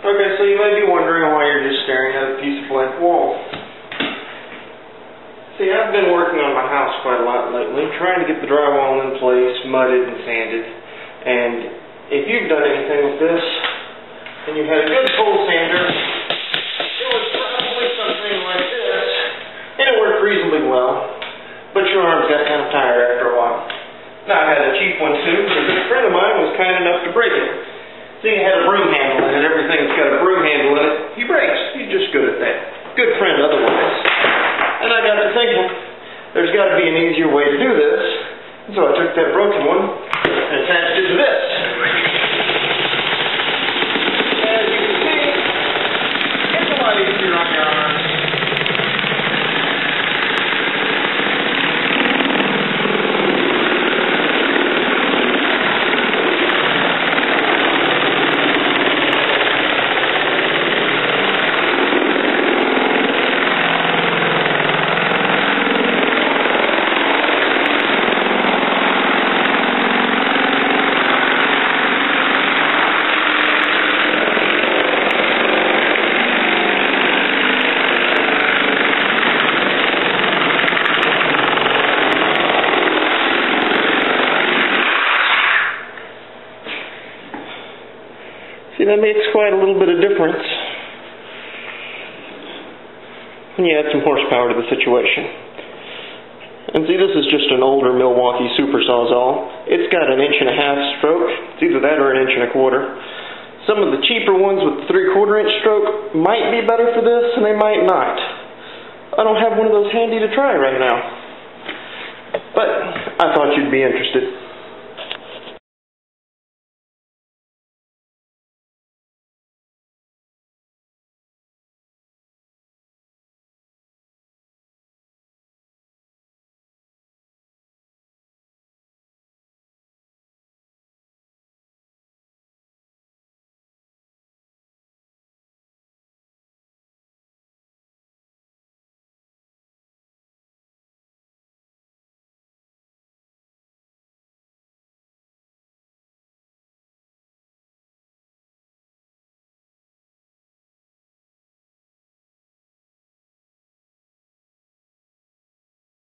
Okay, so you may be wondering why you're just staring at a piece of blank wall. See, I've been working on my house quite a lot lately, trying to get the drywall in place, mudded and sanded. And if you've done anything with this, and you had a good pole sander, it was probably something like this, and it worked reasonably well, but your arms got kind of tired after a while. Now, I had a cheap one too, because a friend of mine was kind enough to break it. See, it had a broom handle in it. Everything that's got a broom handle in it, he breaks. He's just good at that. Good friend otherwise. And I got to thinking, there's got to be an easier way to do this. And so I took that broken one and attached it to this. As you can see, it's a lot easier on your arms. See, that makes quite a little bit of difference when you add some horsepower to the situation. And see, this is just an older Milwaukee Super Sawzall. It's got an 1.5" stroke. It's either that or an 1.25". Some of the cheaper ones with the 3/4 inch stroke might be better for this, and they might not. I don't have one of those handy to try right now. But I thought you'd be interested.